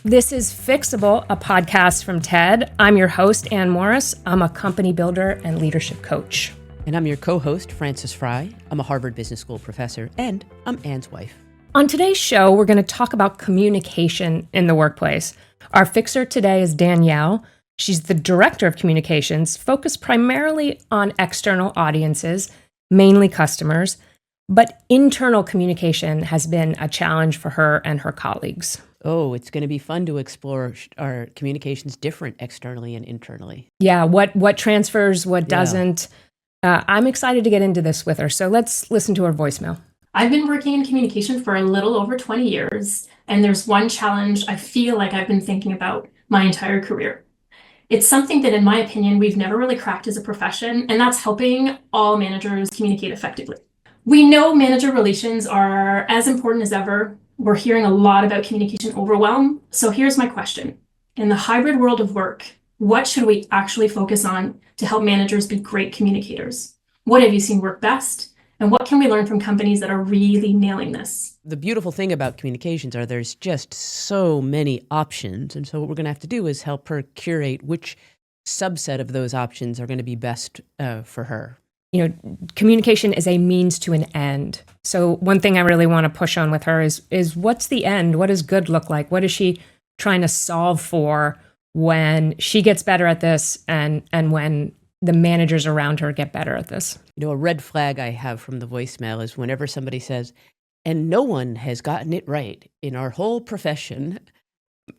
This is Fixable, a podcast from TED. I'm your host, Ann Morris. I'm a company builder and leadership coach. And I'm your co-host, Frances Fry. I'm a Harvard Business School professor, and I'm Ann's wife. On today's show, we're going to talk about communication in the workplace. Our fixer today is Danielle. She's the director of communications, focused primarily on external audiences, mainly customers, but internal communication has been a challenge for her and her colleagues. Oh, it's going to be fun to explore our communications different externally and internally. Yeah, what transfers, what doesn't. I'm excited to get into this with her. So let's listen to her voicemail. I've been working in communication for a little over 20 years, and there's one challenge I feel like I've been thinking about my entire career. It's something that, in my opinion, we've never really cracked as a profession, and that's helping all managers communicate effectively. We know manager relations are as important as ever. We're hearing a lot about communication overwhelm. So here's my question. In the hybrid world of work, what should we actually focus on to help managers be great communicators? What have you seen work best? And what can we learn from companies that are really nailing this? The beautiful thing about communications are there's just so many options. And so what we're going to have to do is help her curate which subset of those options are going to be best for her. You know, communication is a means to an end. So one thing I really want to push on with her is what's the end? What does good look like? What is she trying to solve for when she gets better at this and when the managers around her get better at this? You know, a red flag I have from the voicemail is whenever somebody says, and no one has gotten it right in our whole profession.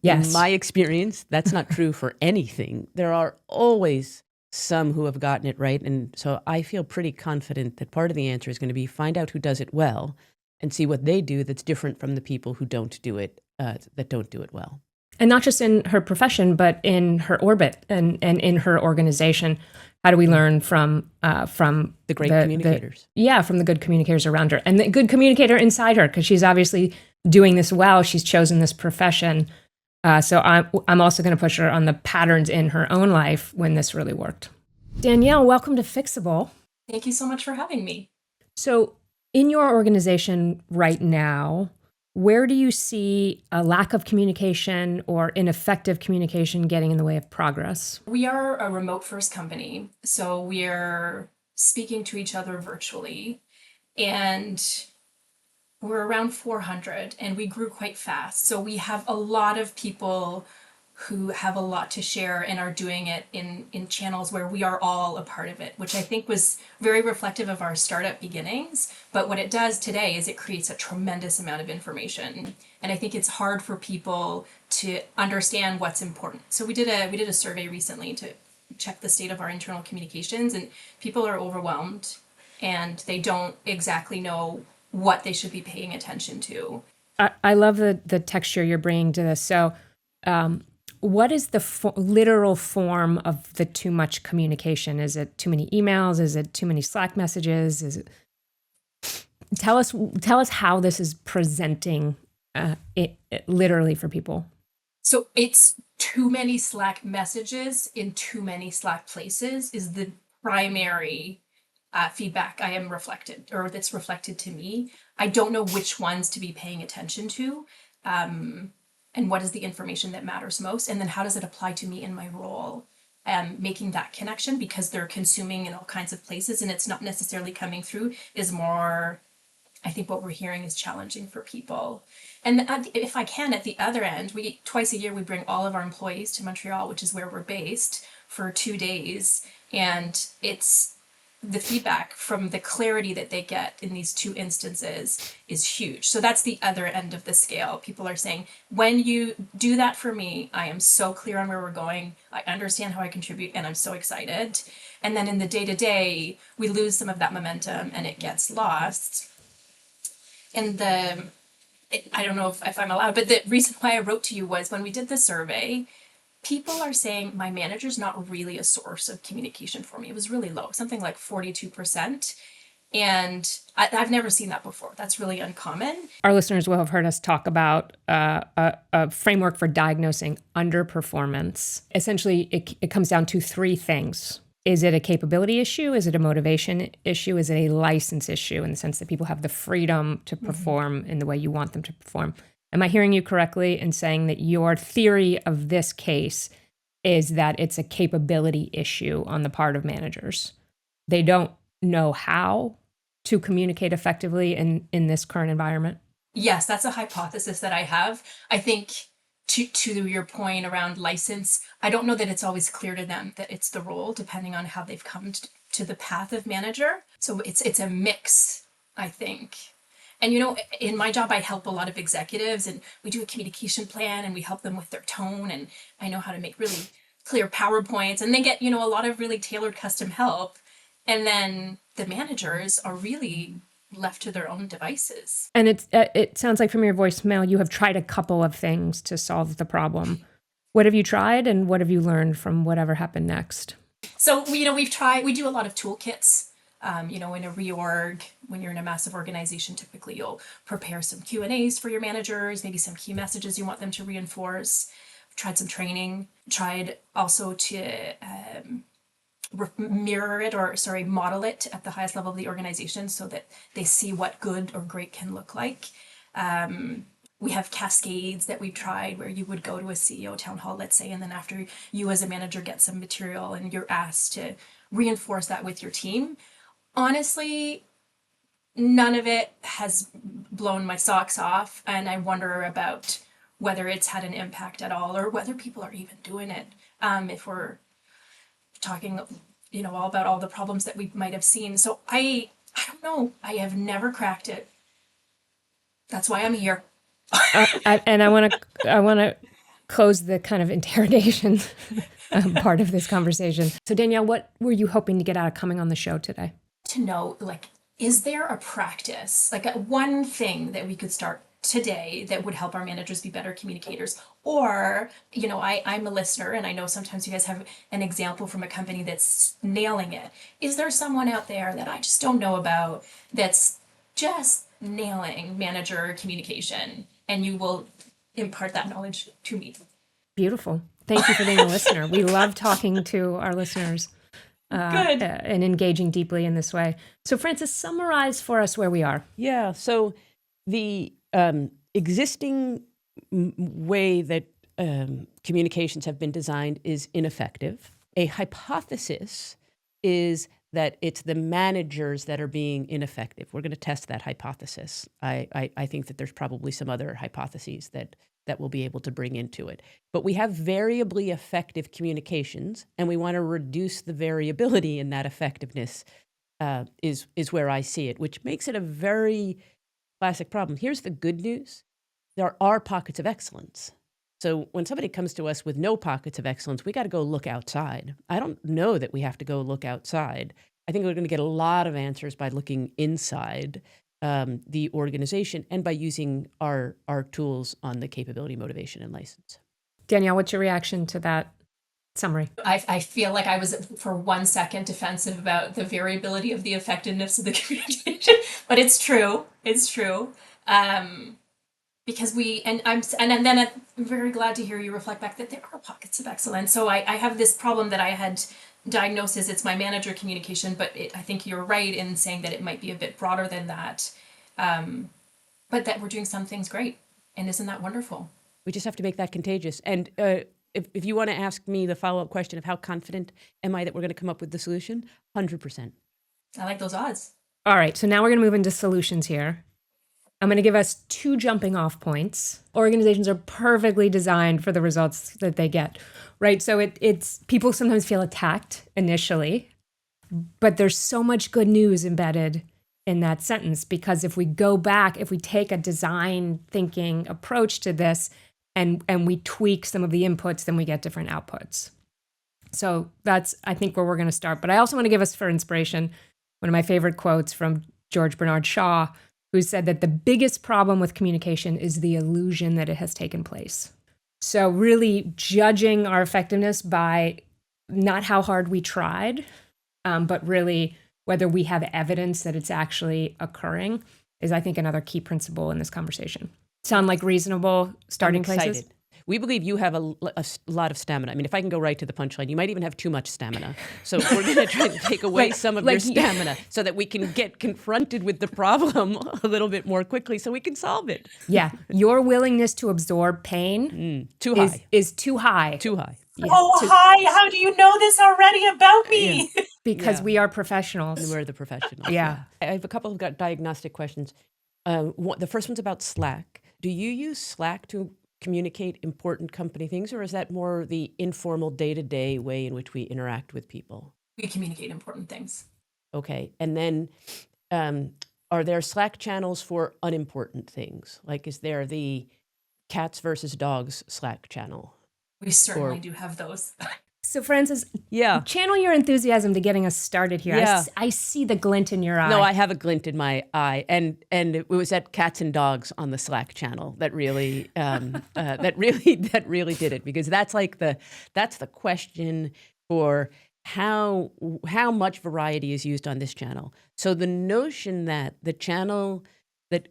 Yes. In my experience, that's not true for anything. There are always some who have gotten it right. And so I feel pretty confident that part of the answer is going to be find out who does it well and see what they do that's different from the people who don't do it, that don't do it well. And not just in her profession, but in her orbit and in her organization. How do we learn from the great communicators? From the good communicators around her and the good communicator inside her, because she's obviously doing this well. She's chosen this profession. So I'm also going to push her on the patterns in her own life when this really worked. Danielle, welcome to Fixable. Thank you so much for having me. So in your organization right now, where do you see a lack of communication or ineffective communication getting in the way of progress? We are a remote first company, so we're speaking to each other virtually, and we're around 400 and we grew quite fast. So we have a lot of people who have a lot to share and are doing it in channels where we are all a part of it, which I think was very reflective of our startup beginnings. But what it does today is it creates a tremendous amount of information. And I think it's hard for people to understand what's important. So we did a survey recently to check the state of our internal communications, and people are overwhelmed and they don't exactly know what they should be paying attention to. I love the texture you're bringing to this. So what is the literal form of the too much communication? Is it too many emails? Is it too many Slack messages? Tell us how this is presenting it literally for people. So it's too many Slack messages in too many Slack places is the primary feedback I am reflected, or that's reflected to me. I don't know which ones to be paying attention to, and what is the information that matters most, and then how does it apply to me in my role, making that connection, because they're consuming in all kinds of places and it's not necessarily coming through is more, I think what we're hearing is challenging for people. And if I can, at the other end, twice a year we bring all of our employees to Montreal, which is where we're based, for 2 days, and it's the feedback from the clarity that they get in these two instances is huge. So that's the other end of the scale. People are saying, when you do that for me, I am so clear on where we're going. I understand how I contribute and I'm so excited. And then in the day-to-day, we lose some of that momentum and it gets lost. And I don't know if I'm allowed, but the reason why I wrote to you was when we did the survey, people are saying my manager's not really a source of communication for me. It was really low, something like 42%. And I've never seen that before. That's really uncommon. Our listeners will have heard us talk about a framework for diagnosing underperformance. Essentially, it comes down to three things. Is it a capability issue? Is it a motivation issue? Is it a license issue in the sense that people have the freedom to perform in the way you want them to perform? Am I hearing you correctly in saying that your theory of this case is that it's a capability issue on the part of managers? They don't know how to communicate effectively in this current environment? Yes, that's a hypothesis that I have. I think to your point around license, I don't know that it's always clear to them that it's the role, depending on how they've come to the path of manager. So it's a mix, I think. And in my job, I help a lot of executives, and we do a communication plan, and we help them with their tone. And I know how to make really clear PowerPoints, and they get a lot of really tailored custom help. And then the managers are really left to their own devices. And it sounds like from your voicemail, you have tried a couple of things to solve the problem. What have you tried, and what have you learned from whatever happened next? So, we do a lot of toolkits. In a reorg, when you're in a massive organization, typically you'll prepare some Q&As for your managers, maybe some key messages you want them to reinforce. Tried some training, tried also to model it at the highest level of the organization so that they see what good or great can look like. We have cascades that we've tried where you would go to a CEO town hall, let's say, and then after you as a manager get some material and you're asked to reinforce that with your team. Honestly, none of it has blown my socks off, and I wonder about whether it's had an impact at all or whether people are even doing it. If we're talking, all about all the problems that we might have seen. So I don't know. I have never cracked it. That's why I'm here. I want to close the kind of interrogation part of this conversation. So Danielle, what were you hoping to get out of coming on the show today? To know, is there a practice, one thing that we could start today that would help our managers be better communicators? Or, I'm a listener, and I know sometimes you guys have an example from a company that's nailing it. Is there someone out there that I just don't know about that's just nailing manager communication, and you will impart that knowledge to me? Beautiful. Thank you for being a listener. We love talking to our listeners. Good. And engaging deeply in this way. So Frances, summarize for us where we are. Yeah. So the existing way that communications have been designed is ineffective. A hypothesis is that it's the managers that are being ineffective. We're going to test that hypothesis. I think that there's probably some other hypotheses that we'll be able to bring into it. But we have variably effective communications, and we want to reduce the variability in that effectiveness is where I see it, which makes it a very classic problem. Here's the good news. There are pockets of excellence. So when somebody comes to us with no pockets of excellence, we got to go look outside. I don't know that we have to go look outside. I think we're going to get a lot of answers by looking inside the organization and by using our tools on the capability, motivation, and license. Danielle, what's your reaction to that summary? I feel like I was for 1 second defensive about the variability of the effectiveness of the communication, but it's true. It's true. Because I'm very glad to hear you reflect back that there are pockets of excellence. So I have this problem that I had diagnosed as it's my manager communication, but I think you're right in saying that it might be a bit broader than that. But that we're doing some things great. And isn't that wonderful? We just have to make that contagious. And if you want to ask me the follow-up question of how confident am I that we're going to come up with the solution, 100%. I like those odds. All right, so now we're going to move into solutions here. I'm going to give us 2 jumping off points. Organizations are perfectly designed for the results that they get, right? So it's people sometimes feel attacked initially, but there's so much good news embedded in that sentence, because if we go back, if we take a design thinking approach to this and we tweak some of the inputs, then we get different outputs. So that's, I think, where we're going to start. But I also want to give us, for inspiration, one of my favorite quotes from George Bernard Shaw, who said that the biggest problem with communication is the illusion that it has taken place. So really judging our effectiveness by not how hard we tried, but really whether we have evidence that it's actually occurring is, I think, another key principle in this conversation. Sound like reasonable starting places? we believe you have a lot of stamina. I mean, if I can go right to the punchline, you might even have too much stamina. So we're going to try to take away some of your stamina so that we can get confronted with the problem a little bit more quickly so we can solve it. Yeah. Your willingness to absorb pain Too high. is too high. Too high. Yeah, hi, how do you know this already about me? because we are professionals. We're the professionals. Yeah. I have a couple of diagnostic questions. The first one's about Slack. Do you use Slack to communicate important company things, or is that more the informal day-to-day way in which we interact with people? We communicate important things. Okay. And then are there Slack channels for unimportant things? Like, is there the cats versus dogs Slack channel? We certainly do have those. So, Francis, Yeah. channel your enthusiasm to getting us started here. Yeah. I see the glint in your eye. No, I have a glint in my eye, and it was at Cats and Dogs on the Slack channel that really that really did it, because that's the question for how much variety is used on this channel. So the notion that the channel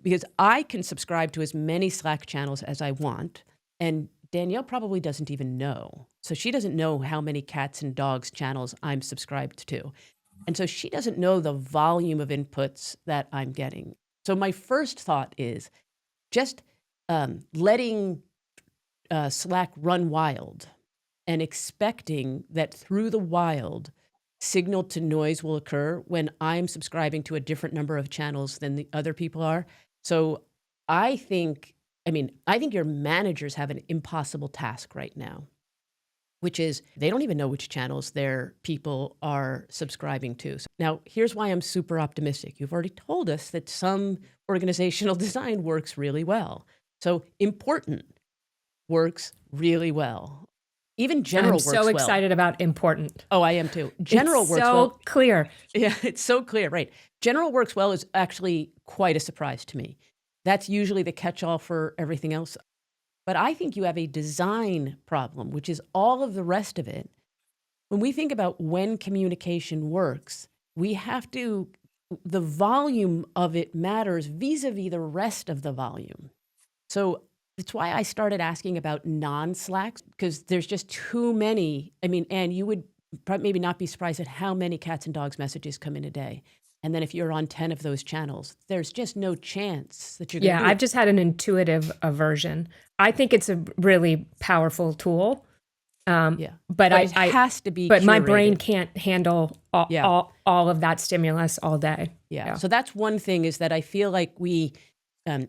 because I can subscribe to as many Slack channels as I want, and Danielle probably doesn't even know. So she doesn't know how many cats and dogs channels I'm subscribed to. And so she doesn't know the volume of inputs that I'm getting. So my first thought is just letting Slack run wild and expecting that through the wild, signal to noise will occur when I'm subscribing to a different number of channels than the other people are. So I think your managers have an impossible task right now, which is they don't even know which channels their people are subscribing to. So now, here's why I'm super optimistic. You've already told us that some organizational design works really well. So important works really well. Even general works well. I'm so excited about important. Oh, I am too. General works well. So clear. Yeah, it's so clear, right. General works well is actually quite a surprise to me. That's usually the catch-all for everything else. But I think you have a design problem, which is all of the rest of it. When we think about when communication works, the volume of it matters vis-a-vis the rest of the volume. So that's why I started asking about non-Slacks, because there's just too many. I mean, and you would maybe not be surprised at how many cats and dogs messages come in a day. And then if you're on 10 of those channels, there's just no chance that you're going to do it. I've just had an intuitive aversion. I think it's a really powerful tool. But it has to be But my curated. brain can't handle all of that stimulus all day. Yeah. So that's one thing, is that I feel like we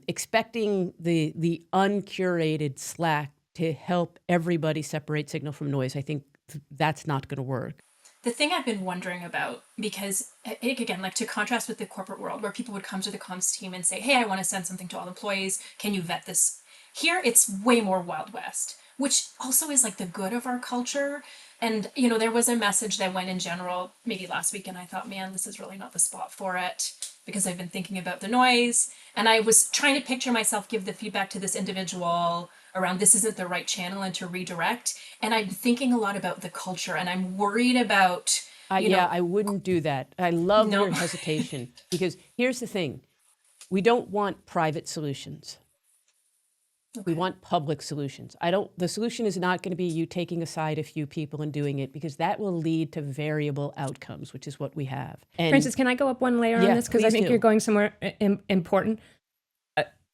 expecting the uncurated Slack to help everybody separate signal from noise. I think that's not going to work. The thing I've been wondering about, because again, like to contrast with the corporate world where people would come to the comms team and say, hey, I want to send something to all employees. Can you vet this? Here, it's way more Wild West, which also is like the good of our culture. And, there was a message that went in general maybe last week, and I thought, man, this is really not the spot for it, because I've been thinking about the noise. And I was trying to picture myself give the feedback to this individual around this isn't the right channel and to redirect. And I'm thinking a lot about the culture, and I'm worried about, I wouldn't do that. I love your hesitation, because here's the thing. We don't want private solutions. Okay. We want public solutions. The solution is not going to be you taking aside a few people and doing it, because that will lead to variable outcomes, which is what we have. And Francis, can I go up one layer on this? Because I think do. you're going somewhere important.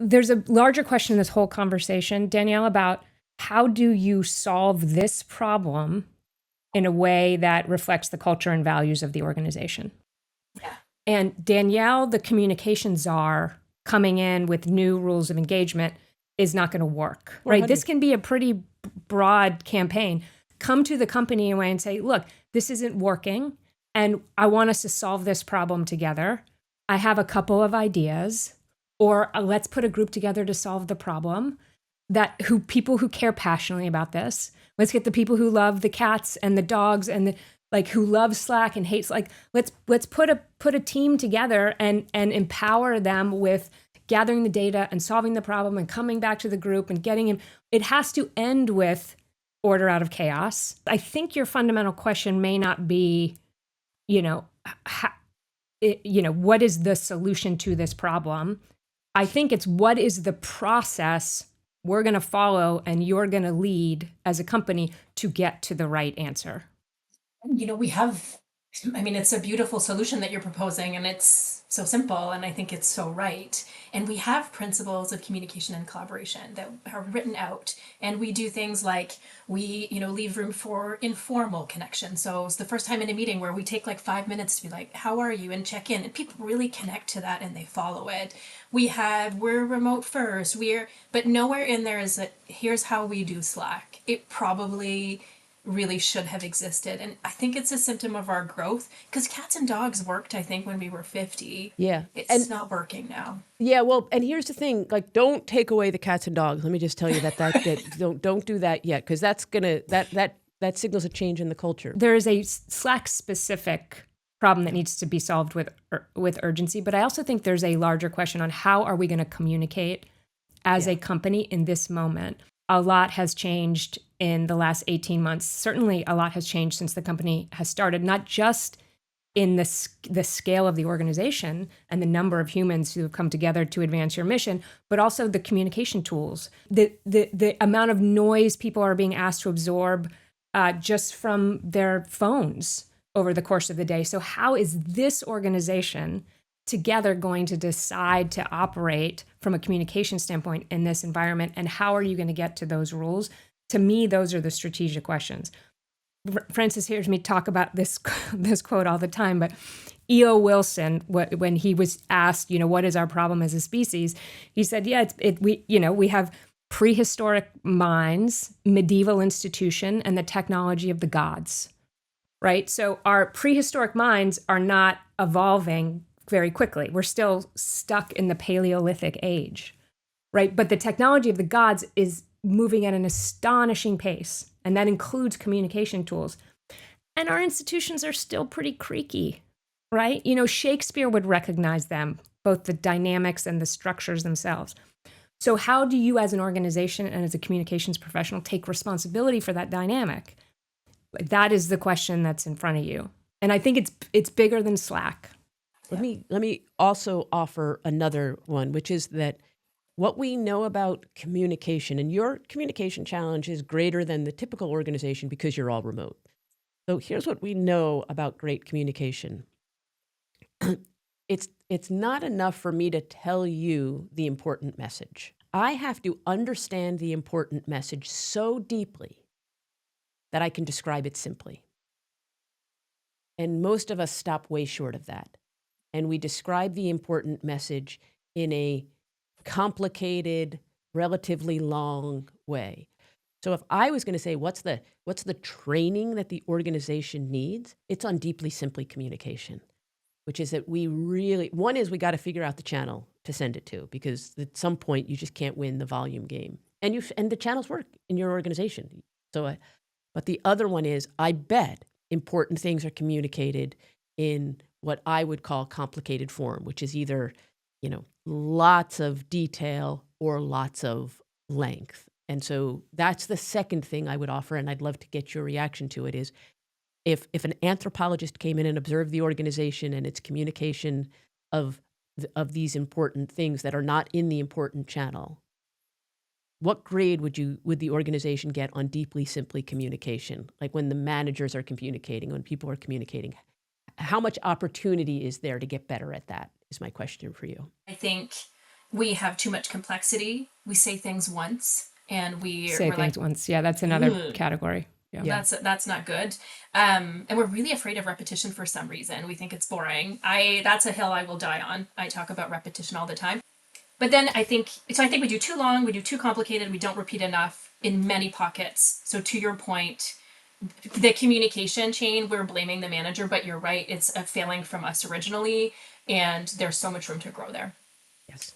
There's a larger question in this whole conversation, Danielle, about how do you solve this problem in a way that reflects the culture and values of the organization? Yeah. And Danielle, the communication czar, coming in with new rules of engagement is not going to work, right? This can be a pretty broad campaign. Come to the company away and say, look, this isn't working, and I want us to solve this problem together. I have a couple of ideas. Or let's put a group together to solve the problem. People who care passionately about this. Let's get the people who love the cats and the dogs and who love Slack and hate Slack. Let's put a team together and empower them with gathering the data and solving the problem and coming back to the group and getting in. It has to end with order out of chaos. I think your fundamental question may not be, what is the solution to this problem? I think it's what is the process we're going to follow and you're going to lead as a company to get to the right answer? We have, I mean, it's a beautiful solution that you're proposing, and it's so simple, and I think it's so right. And we have principles of communication and collaboration that are written out, and we do things like leave room for informal connection. So it's the first time in a meeting where we take like 5 minutes to be like, how are you, and check in, and people really connect to that and they follow it. We're remote first, but nowhere in there is that here's how we do Slack. It probably really should have existed. And I think it's a symptom of our growth, because cats and dogs worked, I think, when we were 50. Yeah. It's not working now. Yeah, well, and here's the thing: like, don't take away the cats and dogs. Let me just tell you that don't do that yet, because that's gonna that signals a change in the culture. There is a Slack specific problem that needs to be solved with urgency, but I also think there's a larger question on how are we going to communicate as a company in this moment. A lot has changed in the last 18 months. Certainly a lot has changed since the company has started, not just in the scale of the organization and the number of humans who have come together to advance your mission, but also the communication tools, the amount of noise people are being asked to absorb just from their phones over the course of the day. So how is this organization together going to decide to operate from a communication standpoint in this environment? And how are you going to get to those rules? To me, those are the strategic questions. Francis hears me talk about this quote all the time, but E.O. Wilson, when he was asked, what is our problem as a species, he said, we have prehistoric minds, medieval institution, and the technology of the gods, right? So our prehistoric minds are not evolving very quickly. We're still stuck in the Paleolithic age, right? But the technology of the gods is moving at an astonishing pace, and that includes communication tools. And our institutions are still pretty creaky, right? Shakespeare would recognize them, both the dynamics and the structures themselves. So how do you as an organization and as a communications professional take responsibility for that dynamic? That is the question that's in front of you. And I think it's bigger than Slack. Let me also offer another one, which is that what we know about communication, and your communication challenge is greater than the typical organization because you're all remote. So here's what we know about great communication. It's not enough for me to tell you the important message. I have to understand the important message so deeply that I can describe it simply. And most of us stop way short of that. And we describe the important message in a complicated, relatively long way. So if I was going to say, what's the training that the organization needs? It's on deeply simply communication, which is that one is we got to figure out the channel to send it to, because at some point you just can't win the volume game. And the channels work in your organization. But the other one is, I bet important things are communicated in what I would call complicated form, which is either, lots of detail or lots of length. And so that's the second thing I would offer, and I'd love to get your reaction to it, is if an anthropologist came in and observed the organization and its communication of these important things that are not in the important channel, what grade would the organization get on deeply simply communication? Like when the managers are communicating, when people are communicating, how much opportunity is there to get better at that, is my question for you. I think we have too much complexity. We say things once, and we're things like, once. Yeah, that's another category. Yeah. That's not good. And we're really afraid of repetition for some reason. We think it's boring. That's a hill I will die on. I talk about repetition all the time. But then I think we do too long, we do too complicated, we don't repeat enough in many pockets. So to your point, the communication chain, we're blaming the manager, but you're right, it's a failing from us originally, and there's so much room to grow there. Yes.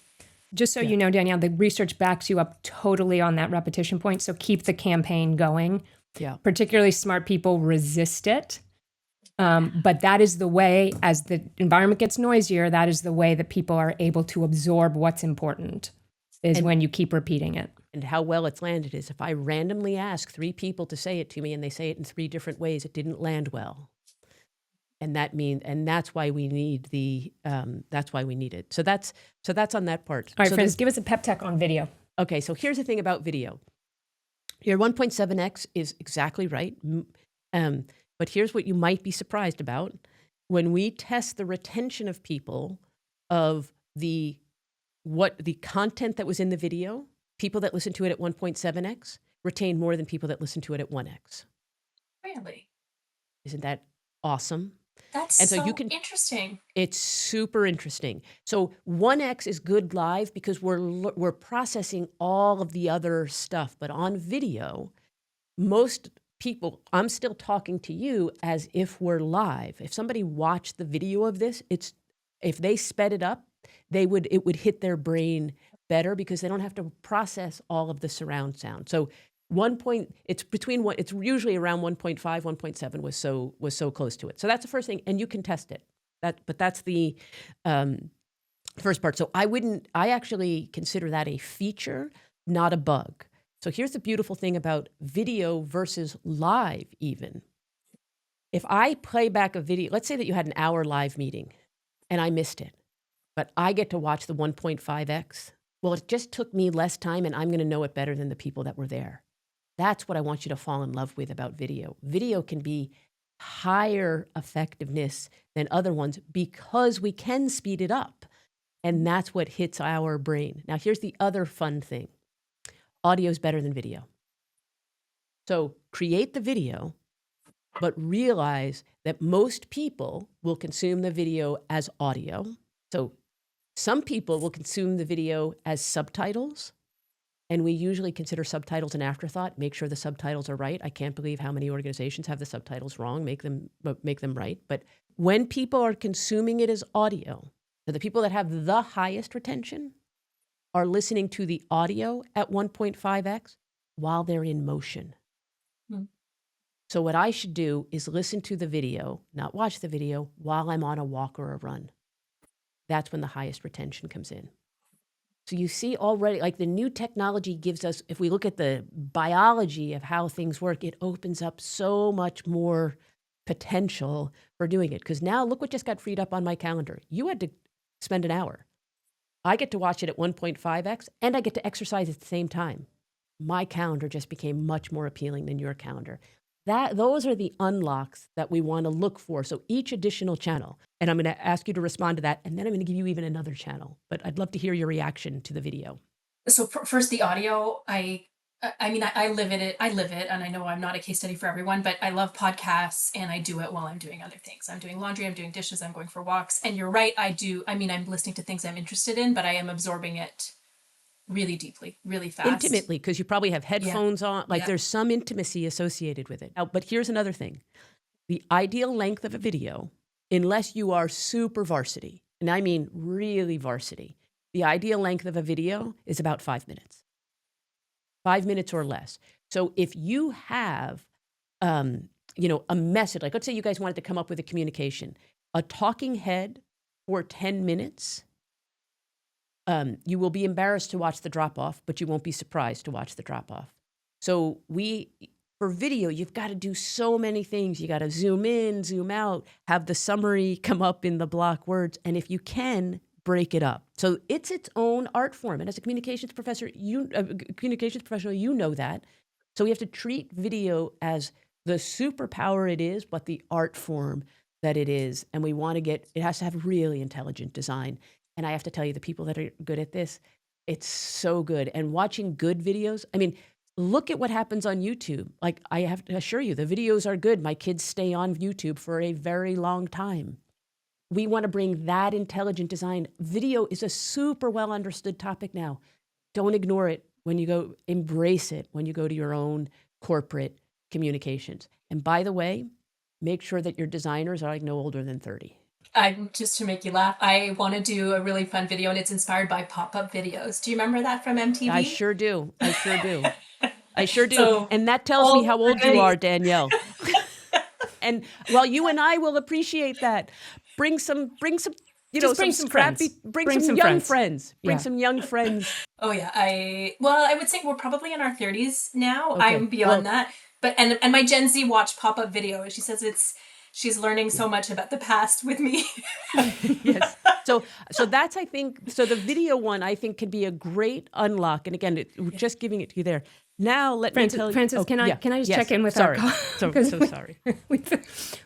Just so you know, Danielle, the research backs you up totally on that repetition point. So keep the campaign going. Yeah. Particularly smart people resist it. But that is the way, as the environment gets noisier, that is the way that people are able to absorb what's important, when you keep repeating it. And how well it's landed is if I randomly ask 3 people to say it to me and they say it in 3 different ways, it didn't land well. And that's why we need it. So that's on that part. All right, so friends, give us a pep talk on video. Okay, so here's the thing about video. Your 1.7x is exactly right. But here's what you might be surprised about. When we test the retention of people of the content that was in the video, people that listened to it at 1.7x retained more than people that listened to it at 1x. Really? Isn't that awesome? That's And so so you can, interesting. it's super interesting. So 1x is good live because we're processing all of the other stuff. But on video, most people, I'm still talking to you as if we're live. If somebody watched the video of this, if they sped it up, it would hit their brain better because they don't have to process all of the surround sound. So it's usually around 1.5, 1.7 was so close to it. So that's the first thing, and you can test it. But that's the first part. So I actually consider that a feature, not a bug. So here's the beautiful thing about video versus live even. If I play back a video, let's say that you had an hour live meeting and I missed it, but I get to watch the 1.5x. Well, it just took me less time and I'm going to know it better than the people that were there. That's what I want you to fall in love with about video. Video can be higher effectiveness than other ones because we can speed it up. And that's what hits our brain. Now, here's the other fun thing. Audio is better than video. So create the video, but realize that most people will consume the video as audio. So some people will consume the video as subtitles. And we usually consider subtitles an afterthought. Make sure the subtitles are right. I can't believe how many organizations have the subtitles wrong. Make them right. But when people are consuming it as audio, so the people that have the highest retention are listening to the audio at 1.5x while they're in motion. Hmm. So what I should do is listen to the video, not watch the video, while I'm on a walk or a run. That's when the highest retention comes in. So you see already, like the new technology gives us, if we look at the biology of how things work, it opens up so much more potential for doing it. Because now look what just got freed up on my calendar. You had to spend an hour. I get to watch it at 1.5x and I get to exercise at the same time. My calendar just became much more appealing than your calendar. Those are the unlocks that we want to look for. So each additional channel, and I'm going to ask you to respond to that, and then I'm going to give you even another channel. But I'd love to hear your reaction to the video. So first, the audio. I live it. I live it, and I know I'm not a case study for everyone, but I love podcasts, and I do it while I'm doing other things. I'm doing laundry, I'm doing dishes, I'm going for walks, and you're right. I do. I mean, I'm listening to things I'm interested in, but I am absorbing it really deeply, really fast. Intimately, because you probably have headphones on. Like Yeah. there's some intimacy associated with it. Now, but here's another thing. The ideal length of a video, unless you are super varsity, and I mean really varsity, the ideal length of a video is about 5 minutes. 5 minutes or less. So if you have, a message, like let's say you guys wanted to come up with a communication, a talking head for 10 minutes, you will be embarrassed to watch the drop off, but you won't be surprised to watch the drop off. So for video, you've got to do so many things. You got to zoom in, zoom out, have the summary come up in the block words. And if you can, break it up. So it's its own art form. And as a communications professor, communications professional, you know that. So we have to treat video as the superpower it is, but the art form that it is. And it has to have really intelligent design. And I have to tell you, the people that are good at this, it's so good. And watching good videos, I mean, look at what happens on YouTube. Like, I have to assure you, the videos are good. My kids stay on YouTube for a very long time. We want to bring that intelligent design. Video is a super well understood topic now. Don't ignore it when you go, embrace it when you go to your own corporate communications. And by the way, make sure that your designers are like no older than 30. Just to make you laugh, I want to do a really fun video, and it's inspired by pop-up videos. Do you remember that from MTV? I sure do. So, And that tells me how old you are, goodies. Danielle. And well, you and I will appreciate that. Bring some, Just bring some scrappy, friends. bring some young friends. Bring Yeah. some young friends. Oh yeah, I would say we're probably in our 30s now. Okay. I'm beyond that. But and my Gen Z watched pop-up video. She says She's learning so much about the past with me. Yes. So that's, I think, so the video one, I think, can be a great unlock. And again, just giving it to you there. Now, let me tell you. Francis, Oh, can I just yes. check in with Sorry. our So sorry.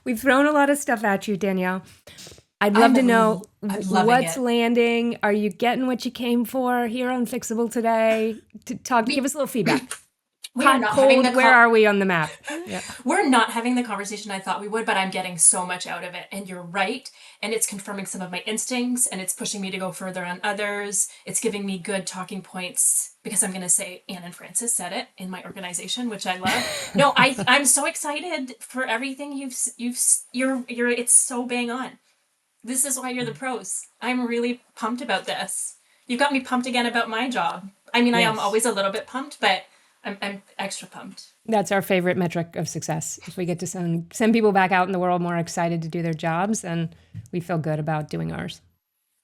we've thrown a lot of stuff at you, Danielle. I'd love to know I'm loving what's it. landing. Are you getting what you came for here on Fixable today? Give us a little feedback. We are Hot, not having cold, the where are we on the map? Yeah. We're not having the conversation I thought we would, but I'm getting so much out of it. And you're right. And it's confirming some of my instincts and it's pushing me to go further on others. It's giving me good talking points because I'm going to say Anne and Francis said it in my organization, which I love. No, I'm so excited for everything you're it's so bang on. This is why you're the pros. I'm really pumped about this. You've got me pumped again about my job. I mean, I am Yes. always a little bit pumped, but I'm extra pumped. That's our favorite metric of success. If we get to send people back out in the world more excited to do their jobs, then we feel good about doing ours.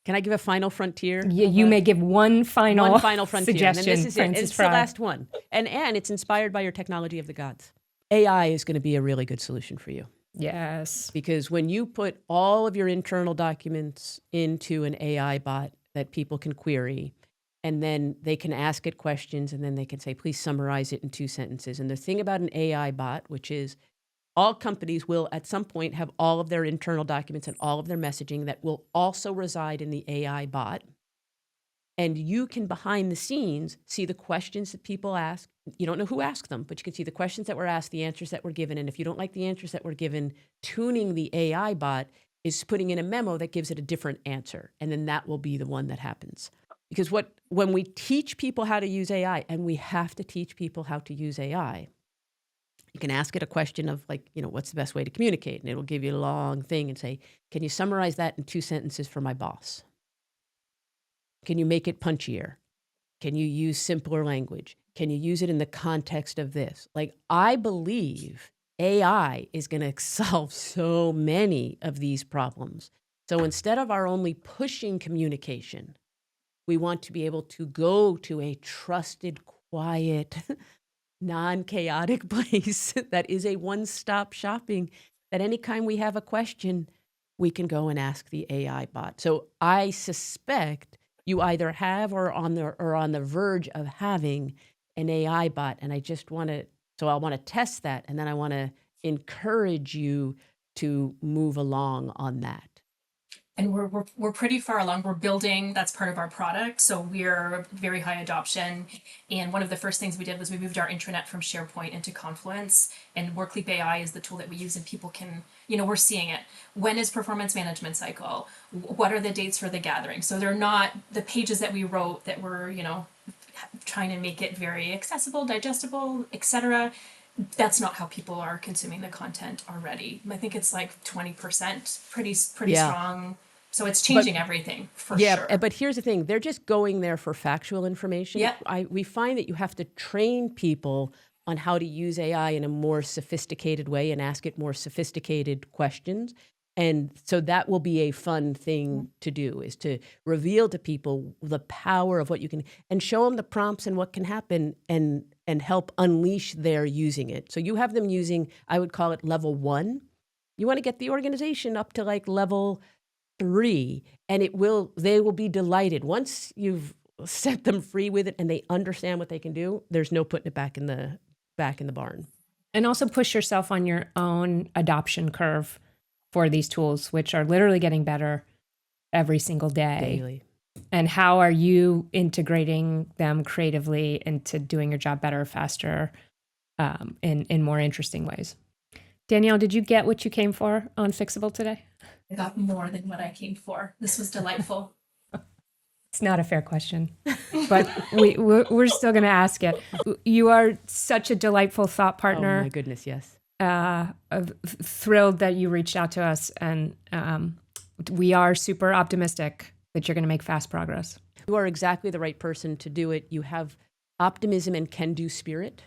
Can I give a final frontier? You may give one final frontier. suggestion, And then this is Francis it. It's Fry. the last one. And it's inspired by your technology of the gods. AI is going to be a really good solution for you. Yes. Because when you put all of your internal documents into an AI bot that people can query, and then they can ask it questions, and then they can say, please summarize it in 2 sentences. And the thing about an AI bot, which is all companies will at some point have all of their internal documents and all of their messaging that will also reside in the AI bot. And you can, behind the scenes, see the questions that people ask. You don't know who asked them, but you can see the questions that were asked, the answers that were given. And if you don't like the answers that were given, tuning the AI bot is putting in a memo that gives it a different answer. And then that will be the one that happens. Because when we teach people how to use AI, and we have to teach people how to use AI, you can ask it a question of like, what's the best way to communicate? And it'll give you a long thing and say, can you summarize that in 2 sentences for my boss? Can you make it punchier? Can you use simpler language? Can you use it in the context of this? Like, I believe AI is going to solve so many of these problems. So instead of our only pushing communication, we want to be able to go to a trusted, quiet, non-chaotic place that is a one-stop shopping, that anytime we have a question, we can go and ask the AI bot. So I suspect you either have or on the verge of having an AI bot. And I want to test that. And then I want to encourage you to move along on that. And we're pretty far along. We're building, that's part of our product. So we're very high adoption. And one of the first things we did was we moved our intranet from SharePoint into Confluence. And Workleap AI is the tool that we use, and people can, we're seeing it. When is performance management cycle? What are the dates for the gathering? So they're not the pages that we wrote that were, trying to make it very accessible, digestible, etc. That's not how people are consuming the content already. I think it's like 20%, pretty Yeah. strong. So it's changing everything for Yeah, sure. but here's the thing. They're just going there for factual information. Yeah. We find that you have to train people on how to use AI in a more sophisticated way and ask it more sophisticated questions. And so that will be a fun thing to do, is to reveal to people the power of what you can, and show them the prompts and what can happen, and help unleash their using it. So you have them using, I would call it level 1. You want to get the organization up to like level 3, and they will be delighted. Once you've set them free with it and they understand what they can do, there's no putting it back in the barn. And also push yourself on your own adoption curve for these tools, which are literally getting better every single day. Daily. And how are you integrating them creatively into doing your job better, faster, in more interesting ways? Danielle, did you get what you came for on Fixable today? I got more than what I came for. This was delightful. It's not a fair question, but we're still going to ask it. You are such a delightful thought partner. Oh my goodness, yes. Thrilled that you reached out to us, and we are super optimistic that you're going to make fast progress. You are exactly the right person to do it. You have optimism and can-do spirit,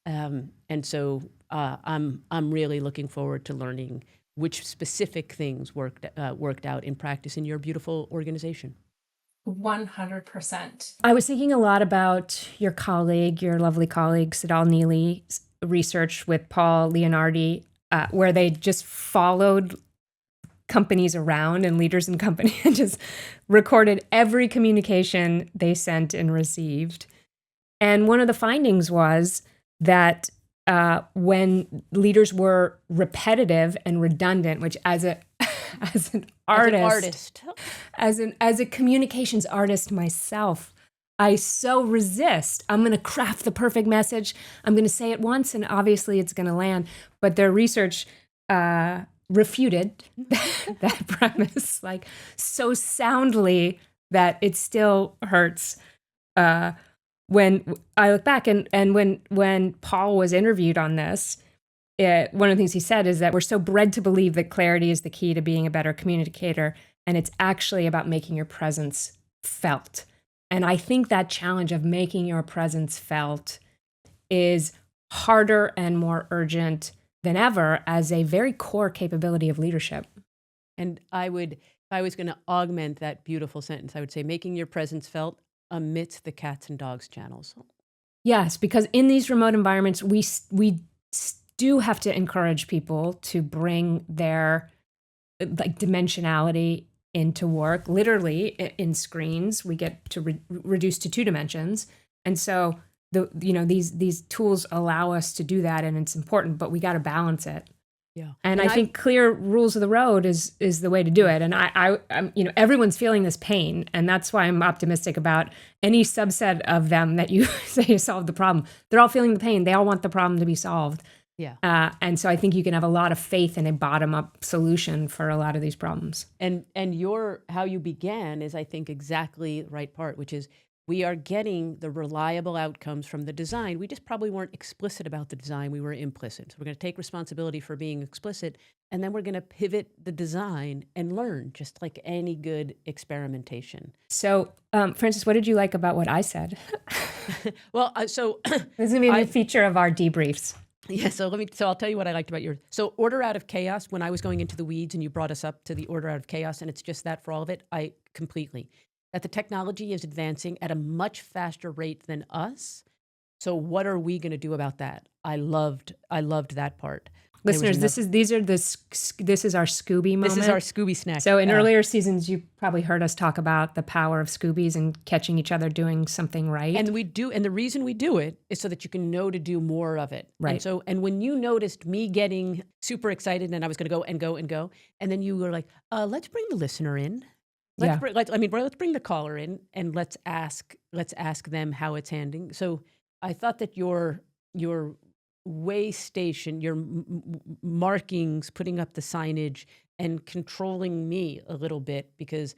and so I'm really looking forward to learning which specific things worked out in practice in your beautiful organization. 100%. I was thinking a lot about your lovely colleague, Sidal Neely's research with Paul Leonardi where they just followed companies around and leaders in company and just recorded every communication they sent and received. And one of the findings was that when leaders were repetitive and redundant, which as a as an artist, as a communications artist myself, I so resist. I'm going to craft the perfect message. I'm going to say it once, and obviously it's going to land. But their research refuted that premise, like so soundly that it still hurts. When I look back and when Paul was interviewed on this, one of the things he said is that we're so bred to believe that clarity is the key to being a better communicator, and it's actually about making your presence felt. And I think that challenge of making your presence felt is harder and more urgent than ever as a very core capability of leadership. And if I was going to augment that beautiful sentence, I would say making your presence felt amidst the cats and dogs channels. Yes, because in these remote environments, we do have to encourage people to bring their like dimensionality into work. Literally, in screens, we get to reduce to 2 dimensions, and so these tools allow us to do that, and it's important. But we got to balance it. Yeah, and I think clear rules of the road is the way to do it. And I'm everyone's feeling this pain, and that's why I'm optimistic about any subset of them that you say you solved the problem. They're all feeling the pain. They all want the problem to be solved. Yeah. And so I think you can have a lot of faith in a bottom-up solution for a lot of these problems. And how you began is, I think, exactly the right part, which is we are getting the reliable outcomes from the design. We just probably weren't explicit about the design. We were implicit. So we're going to take responsibility for being explicit, and then we're going to pivot the design and learn, just like any good experimentation. So, Frances, what did you like about what I said? Well, so this is going to be a feature of our debriefs. Yeah, so I'll tell you what I liked about yours. So order out of chaos, when I was going into the weeds and you brought us up to the order out of chaos, and it's just that for all of it, I completely. That the technology is advancing at a much faster rate than us. So what are we going to do about that? I loved that part. Listeners, this is our Scooby moment. This is our Scooby snack. So in earlier seasons, you probably heard us talk about the power of Scoobies and catching each other doing something right. And we do, and the reason we do it is so that you can know to do more of it. Right. And when you noticed me getting super excited and I was going to go and go and go, and then you were like, let's bring the listener in. Let's bring the caller in and let's ask them how it's handling. So I thought that your way station, your markings, putting up the signage, and controlling me a little bit, because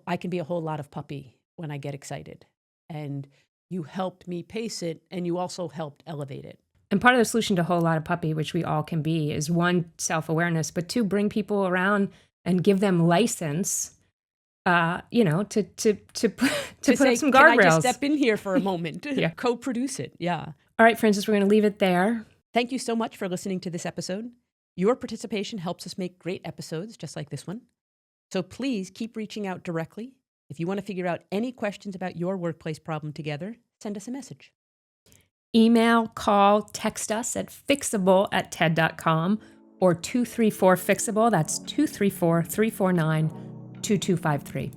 I can be a whole lot of puppy when I get excited, and you helped me pace it, and you also helped elevate it. And part of the solution to a whole lot of puppy, which we all can be, is 1, self-awareness, but 2, bring people around and give them license. To put say, up some guardrails. Can I just step in here for a moment? Yeah. Co-produce it. Yeah. All right, Frances, we're going to leave it there. Thank you so much for listening to this episode. Your participation helps us make great episodes just like this one. So please keep reaching out directly. If you want to figure out any questions about your workplace problem together, send us a message. Email, call, text us at fixable@ted.com or 234-FIXABLE. That's 234-349-2253.